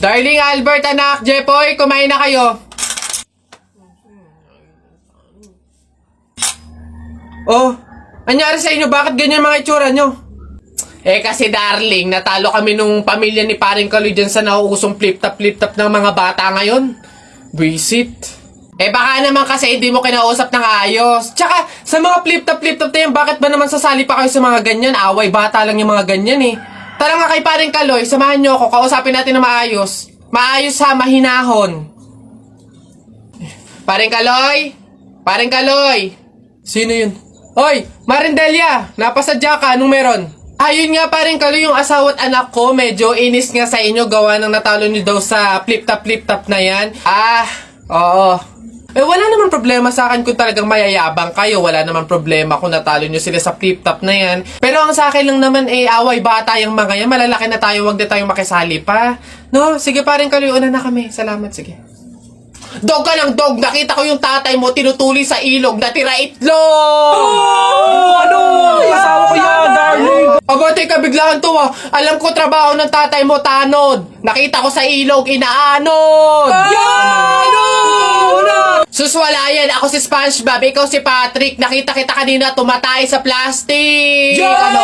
Darling Albert, anak, Jepoy, kumain na kayo. Oh, anyari sa inyo? Bakit ganyan mga itsura nyo? Kasi darling, natalo kami nung pamilya ni Paring Kaloy dyan sa nauusong flip-top ng mga bata ngayon. Visit. Baka naman kasi hindi mo kinausap ng ayos. Tsaka, sa mga flip-top na yan, bakit ba naman sasali pa kayo sa mga ganyan? Away, bata lang yung mga ganyan eh. Tara nga kay Paring Kaloy, samahan nyo ako, kausapin natin na maayos. Maayos ha, mahinahon. Paring Kaloy? Paring Kaloy? Sino yun? Hoy, Marindelia, napasadya ka, anong meron? Ayun nga Paring Kaloy, yung asawa at anak ko, medyo inis nga sa inyo, gawa ng natalo nyo daw sa flip-top na yan. Oo. Wala naman problema sa akin kung talagang mayayabang kayo. Wala naman problema kung natalo nyo sila sa flip-top na yan. Pero ang sa akin lang naman away bata yung mga yan. Malalaki na tayo, wag na tayong makisali pa. No? Sige Paring Kaloy, una na kami. Salamat, sige. Dog ka ng dog! Nakita ko yung tatay mo tinutuli sa ilog na tira itlog! Asawa ko yan, darling! Abate ka, biglaan to Alam ko trabaho ng tatay mo, tanod. Nakita ko sa ilog, inaanod! Sus, wala yan. Ako si SpongeBob, ikaw si Patrick. Nakita kita kanina tumatay sa plastic. Wala na.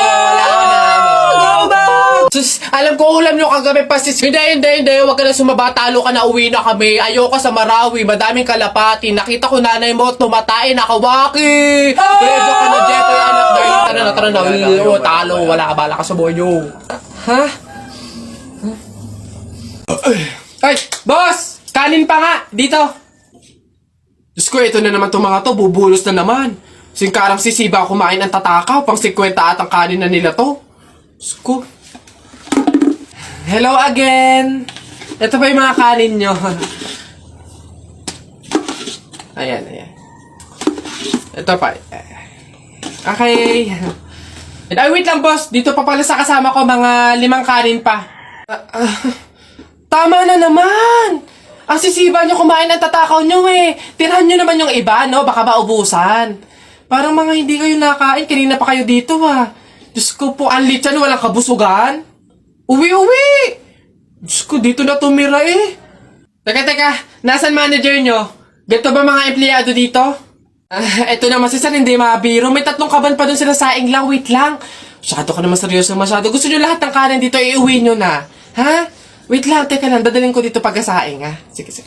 Sus, alam ko ulam nyo kagabi pa sis. Hindi. Huwag ka na sumaba. Talo ka na, uwi na kami. Ayoko sa Marawi. Madaming kalapati. Nakita ko nanay mo tumatay. Nakawaki. Preso ka na, Jepoy, anak. Tara na. Talo. Wala ka, bala ka sa buhay nyo. Ha? Ay, boss! Kanin pa nga. Dito. Diyos ko, ito na naman itong mga to. Bubulos na naman. Singkarang sisiba kumain ang tatakaw. Pang 50 at ang kanin na nila to. Diyos ko. Hello again. Ito pa yung mga kanin nyo. Ayan. Ito pa. Okay. Ay, wait lang boss. Dito pa pala sa kasama ko mga 5 kanin pa. Tama na naman. Ang sisiba nyo kumain ng tatakaw nyo Tirahan nyo naman yung iba, no? Baka maubusan. Parang mga hindi kayo nakain. Kanina pa kayo dito, Diyos ko po, ang litsan, walang kabusugan. Uwi! Diyos ko, dito na tumira Teka. Nasaan manager nyo? Ganito ba mga empleyado dito? Eto naman si Sir, hindi mabiro. May 3 kaban pa dun sila saing lang. Wait lang. Masyado ka naman seryoso masyado. Gusto nyo lahat ng kanin dito, iuwi nyo na. Ha? Wait lang, teka lang. Dadaling ko dito pagkasaing, ha? Sige.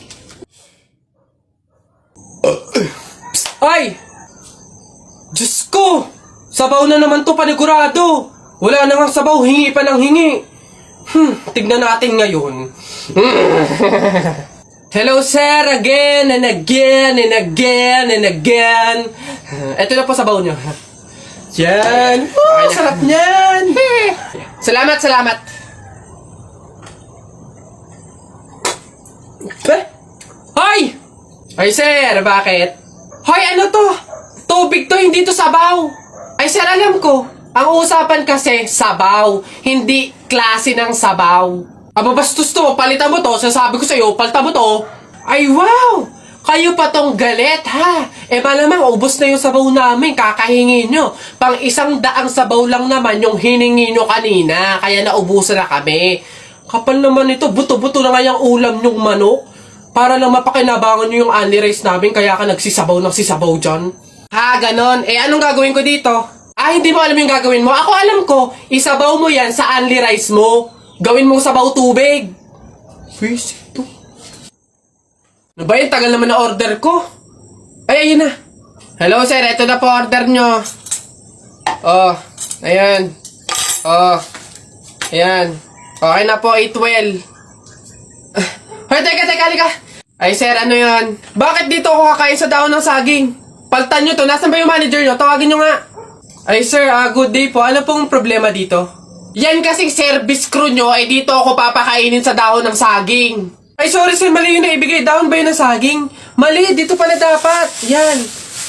Ay! Diyos ko! Sabaw na naman to, panigurado! Wala na nga sabaw, hingi pa ng hingi. Tignan natin ngayon. Hello, sir! Again and again. Ito na po sabaw nyo. Yan! Sarap niyan! Salamat! Hoy! Ay, sir, bakit? Hoy, ano to? Tubig to, hindi to sabaw. Ay, sir, alam ko. Ang usapan kasi, sabaw. Hindi klase ng sabaw. Bastos to. Palitan mo to. Sasabi ko sa'yo, palitan mo to. Ay, wow! Kayo pa tong galit, ha? Malamang, ubos na yung sabaw namin. Kakahingi nyo. Pang 100 sabaw lang naman yung hiningi nyo kanina. Kaya naubusan na kami. Kapal naman ito, buto-buto na nga yung ulam nyong manok. Para lang mapakinabangan nyo yung only rice namin, kaya ka nagsisabaw dyan. Ha, ganon. Anong gagawin ko dito? Hindi mo alam yung gagawin mo? Ako alam ko, isabaw mo yan sa only rice mo. Gawin mong sabaw tubig. Face ito. Ano ba yun? Tagal naman na order ko. Ayun na. Hello, sir. Ito na po order nyo. Ayan. Ayan. Okay na po, 812. Hoy, teka, halika. Ay, sir, ano yun? Bakit dito ako kakain sa daon ng saging? Paltan nyo to. Nasaan ba yung manager nyo? Tawagin nyo nga. Ay, sir, good day po. Ano pong problema dito? Yan kasing service crew nyo, dito ako papakainin sa dahon ng saging. Ay, sorry, sir. Mali yun na ibigay. Dahon ba yun ng saging? Mali, dito pala dapat. Yan.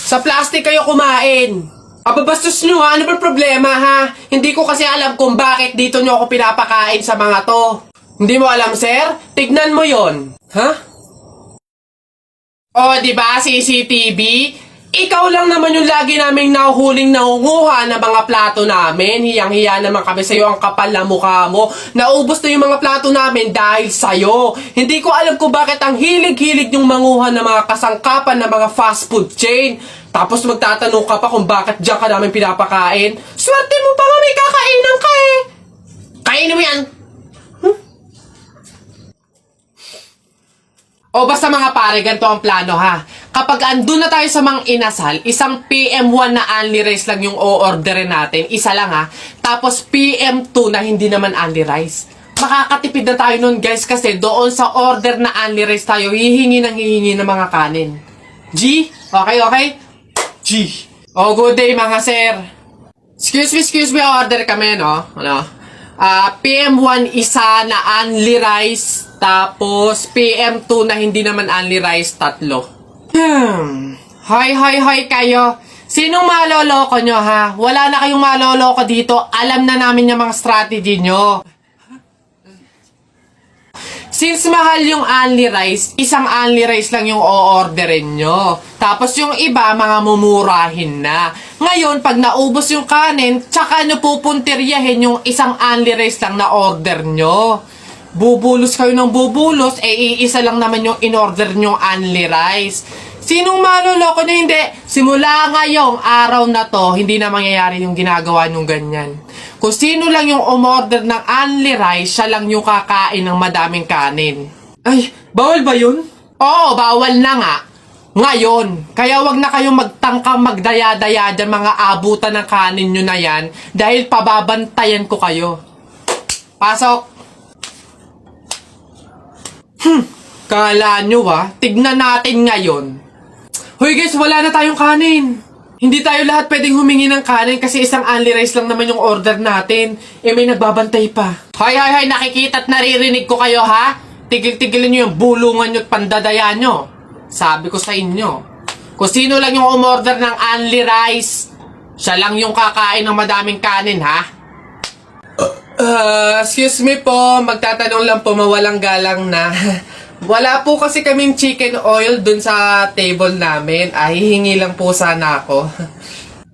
Sa plastic kayo kumain. Bastos nyo ha, ano ba problema ha? Hindi ko kasi alam kung bakit dito nyo ako pinapakain sa mga to. Hindi mo alam, sir? Tignan mo yon. Ha? Diba, CCTV? Ikaw lang naman yung lagi naming nahuhuling nangunguha ng mga plato namin. Hiyang-hiya naman kami sa'yo, ang kapal na mukha mo. Naubos na yung mga plato namin dahil sa'yo. Hindi ko alam kung bakit ang hilig-hilig yung manguha ng mga kasangkapan ng mga fast food chain. Tapos magtatanong ka pa kung bakit diyan ka namin pinapakain. Swerte mo pa nga may kakainan ka eh. Kainin mo yan. O basta mga pare, ganito ang plano ha. Kapag andun na tayo sa Mang Inasal, isang PM1 na only rice lang yung o-orderin natin. Isa lang ha. Tapos PM2 na hindi naman only rice. Makakatipid na tayo nun guys kasi doon sa order na only rice tayo, hihingi ng mga kanin. G? Okay? G. Oh, good day mga sir. Excuse me, order kami no? PM1 isa na only rice. Tapos, PM2 na hindi naman only rice, 3. Hoy kayo. Sinong maloloko nyo, ha? Wala na kayong maloloko dito. Alam na namin yung mga strategy nyo. Since mahal yung only rice, isang only rice lang yung o-orderin nyo. Tapos yung iba, mga mumurahin na. Ngayon, pag naubos yung kanin, tsaka nyo pupuntiryahin yung isang only rice lang na order nyo. Bubulos kayo ng bubulos, iisa lang naman yung in-order nyong only rice. Sinong maloloko nyo? Hindi. Simula ngayong araw na to, hindi na mangyayari yung ginagawa nyong ganyan. Kung sino lang yung umorder ng only rice, siya lang yung kakain ng madaming kanin. Ay, bawal ba yun? Oo, bawal na nga. Ngayon, kaya wag na kayong magtangkang magdaya-daya dyan mga abutan ng kanin nyo na yan dahil pababantayan ko kayo. Pasok! Kala nyo tignan natin ngayon. Hoy guys, wala na tayong kanin. Hindi tayo lahat pwedeng humingi ng kanin kasi isang only rice lang naman yung order natin. May nagbabantay pa. Hoy, nakikita at naririnig ko kayo ha? Tigil-tigilan nyo yung bulungan nyo at pandadaya nyo. Sabi ko sa inyo, kung sino lang yung umorder ng only rice, siya lang yung kakain ng madaming kanin ha? Excuse me po, magtatanong lang po, mawalang galang na. Wala po kasi kaming chicken oil dun sa table namin. Hihingi lang po sana ako.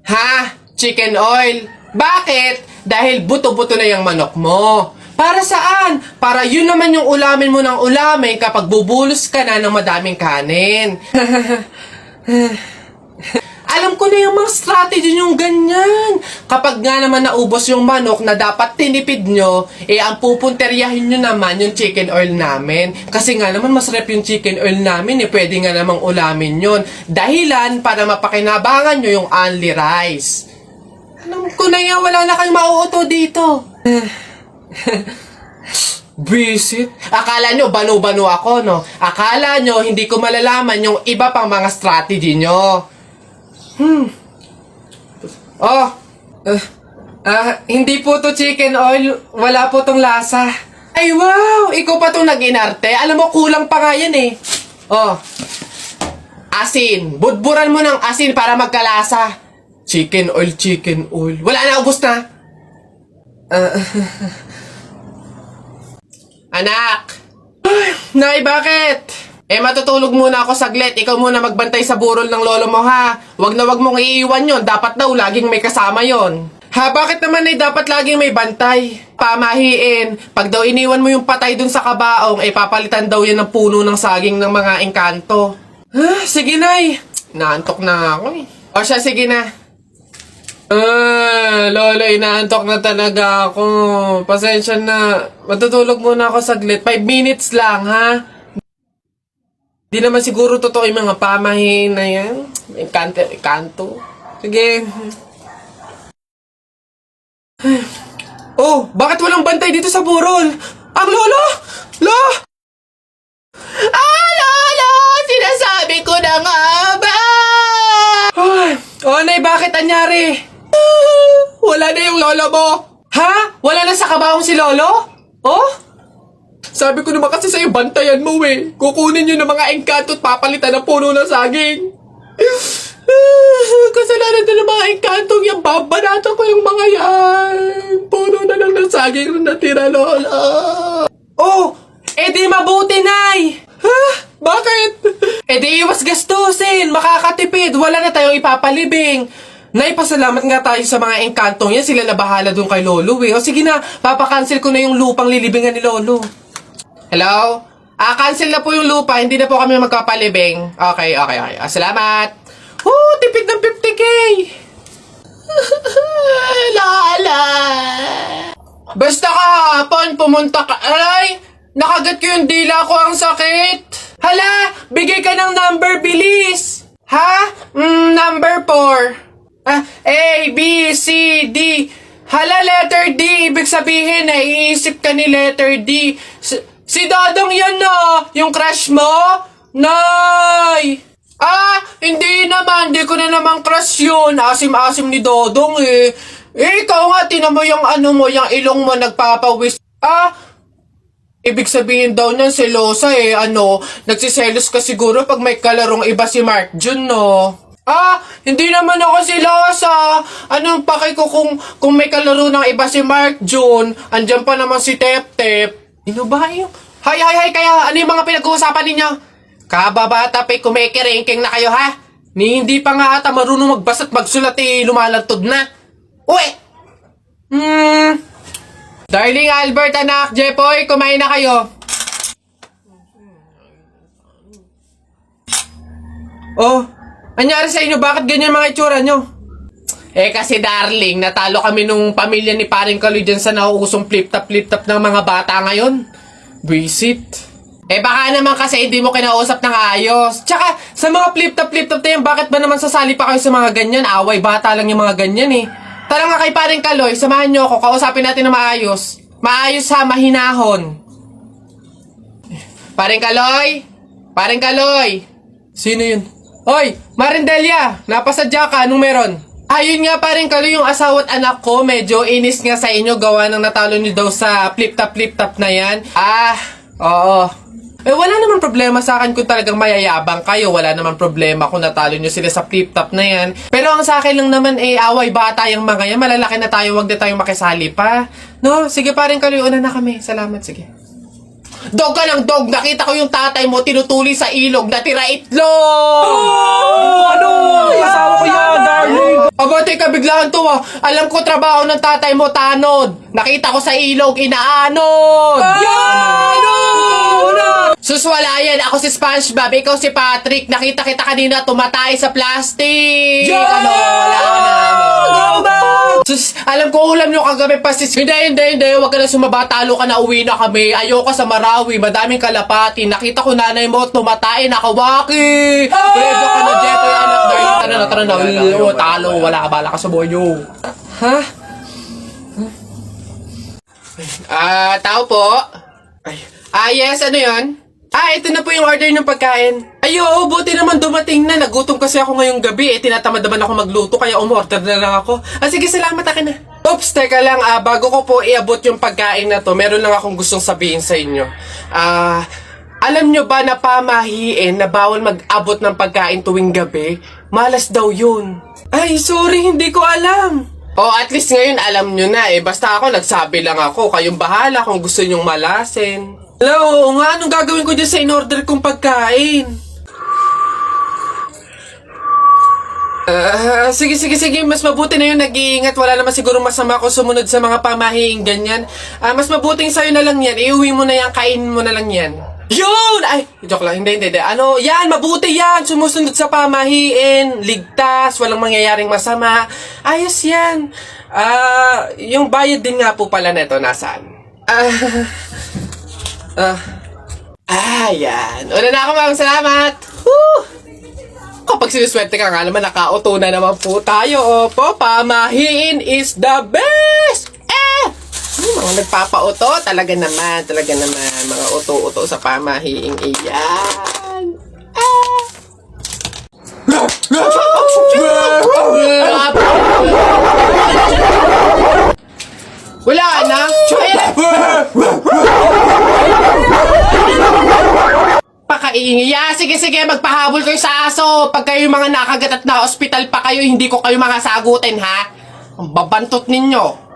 Ha? Chicken oil? Bakit? Dahil buto-buto na yung manok mo. Para saan? Para yun naman yung ulamin mo ng ulamin kapag bubulos ka na ng madaming kanin. Alam ko na yung mga strategy nyong ganyan. Kapag nga naman naubos yung manok na dapat tinipid nyo, ang pupunteryahin nyo naman yung chicken oil namin. Kasi nga naman masarap yung chicken oil namin, pwede nga namang ulamin yun. Dahilan para mapakinabangan nyo yung only rice. Alam ko na yan, wala na kayong mauuto dito. Visit? Akala nyo, banu-banu ako, no? Akala nyo, hindi ko malalaman yung iba pang mga strategy nyo. Hindi po to chicken oil. Wala po tong lasa. Ay, wow! Ikaw pa tong nag-inarte. Alam mo, kulang pa nga yan eh. Asin. Budburan mo ng asin para magkalasa. Chicken oil. Wala na, ubos na. Anak! Nay, bakit? Matutulog muna ako saglit. Ikaw muna magbantay sa burol ng lolo mo, ha? Wag mong iiwan yon. Dapat daw laging may kasama yon. Ha, bakit naman dapat laging may bantay? Pamahiin. Pag daw iniwan mo yung patay dun sa kabaong, papalitan daw yan ng puno ng saging ng mga engkanto. Sige, Nay. Naantok na ako eh. O siya, sige na. Lolo, inaantok na talaga ako. Pasensya na. Matutulog muna ako saglit. 5 minutes lang, ha? Di naman siguro totoo yung mga pamahiin na yan. Enkanto. Sige. Bakit walang bantay dito sa burol? Ang lolo! Lolo! Sinasabi ko na nga ba? Nay, bakit anyari? Wala na yung lolo mo. Ha? Wala na sa kabaong si lolo? Sabi ko naman kasi sa'yo, bantayan mo eh. Kukunin nyo ng mga engkanto at papalitan ng puno ng saging. Kasalanan na ng mga engkantong yan. Babanatan ko yung mga yan. Puno na lang ng saging na natira, Lola. Di mabuti, Nay. Bakit? Eh di iwas gastusin, makakatipid, wala na tayong ipapalibing. Naipasalamat nga tayo sa mga engkantong yan, sila na bahala dun kay Lolo eh. O sige na, papakancel ko na yung lupang lilibingan ni Lolo. Hello? Cancel na po yung lupa, hindi na po kami magpapalibing. Okay. Salamat. Tipid ng 50K. Lala. Basta kahapon, pumunta ka. Ay, nakagat ko yung dila ko, ang sakit. Hala, bigay ka ng number, bilis. Ha? Number 4. A, B, C, D. Hala, letter D. Ibig sabihin, naiisip ka ni letter D. Si Dodong yan na. Yung crush mo? Nay! Hindi naman. Hindi ko na naman crush yun. Asim-asim ni Dodong eh. Ikaw nga, tinan mo yung yung ilong mo nagpapawis. Ibig sabihin daw niyan selosa eh. Nagsiselos ka siguro pag may kalarong iba si Mark Jun, no? Hindi naman ako selosa. Anong paki ko kung may kalaro ng iba si Mark Jun? Andyan pa naman si Tep-Tep. Ano ba yung... Hay, kaya ano yung mga pinag-uusapan ninyo? Kababata pa'y kumikiringking na kayo, ha? Hindi pa nga ata marunong magbasa at magsulat lumalantod na. Uy! Darling Albert, anak, Jepoy, kumain na kayo. Anyari sa inyo? Bakit ganyan mga itsura nyo? Kasi darling, natalo kami nung pamilya ni Paring Kaloy dyan sa nauusong flip-top ng mga bata ngayon. Visit. Baka naman kasi hindi mo kinausap ng ayos. Tsaka, sa mga flip-top na yan, bakit ba naman sasali pa kayo sa mga ganyan? Away, bata lang yung mga ganyan eh. Tara nga kay Paring Kaloy, samahan nyo ako, kausapin natin na maayos. Maayos ha, mahinahon. Paring Kaloy! Sino yun? Hoy, Marindelia, napasadya ka, anong meron? Ayun nga Paring Kaloy, yung asawa at anak ko, medyo inis nga sa inyo, gawa ng natalo nyo daw sa flip-top na yan. Oo. Wala naman problema sa akin kung talagang mayayabang kayo. Wala naman problema kung natalo nyo sila sa flip-top na yan. Pero ang sa akin lang naman away bata yung mga yan. Malalaki na tayo, wag na tayong makisali pa. No? Sige Paring Kaloy, una na kami. Salamat, sige. Dog ka ng dog! Nakita ko yung tatay mo tinutuli sa ilog na tira itlog! Asawa ko yan, darling! Teka, biglaan to Alam ko trabaho ng tatay mo, tanod. Nakita ko sa ilog, inaanod! Suswalayan, ako si SpongeBob, ikaw si Patrick. Nakita kita kanina tumatay sa plastic! Wala na. Alam ko ulam nyo kagabi pastis. Hindi. Huwag ka na sumaba. Talo ka na, uwi na kami. Ayoko sa Marawi. Madaming kalapati. Nakita ko nanay mo tumatay. Nakawaki. Pwede ka na, Jepoy, anak. Tara na. Talo. Wala ka. Bala ka sa buhay nyo. Ha? Tao po. Yes. Ano yun? Ito na po yung order ng pagkain. Buti naman dumating na. Nagutom kasi ako ngayong gabi. Tinatamad naman ako magluto, kaya umorder na lang ako. Sige, salamat, akin na. Oops, teka lang. Bago ko po iabot yung pagkain na to, meron lang akong gustong sabihin sa inyo. Alam nyo ba na pamahiin na bawal mag-abot ng pagkain tuwing gabi? Malas daw yun. Sorry, hindi ko alam. At least ngayon alam nyo na Basta ako, nagsabi lang ako. Kayong bahala kung gusto nyong malasin. Hello, anong gagawin ko dyan sa in-order kong pagkain? Sige. Mas mabuti na yun, nag-iingat. Wala naman siguro masama kung sumunod sa mga pamahiing ganyan. Mas mabuting sa'yo na lang yan. Iuwi mo na yan, kainin mo na lang yan. Yun! Joke lang. Hindi. Yan, mabuti yan. Sumusunod sa pamahiin. Ligtas, walang mangyayaring masama. Ayos yan. Yung bayad din nga po pala neto, nasaan? Yan. Una na ako, ma'am. Salamat. Kapag sinuswerte ka nga naman, nakauto na naman po tayo. Pamahiin is the best! Mga nagpapauto, talaga naman. Mga uto-uto sa pamahiing iyan. Wala na. Pakaingi. Sige, magpahabol kayo sa aso. Pag kayo mga nakagat at na-hospital pa kayo, hindi ko kayo mga sagutin, ha? Ang babantot ninyo.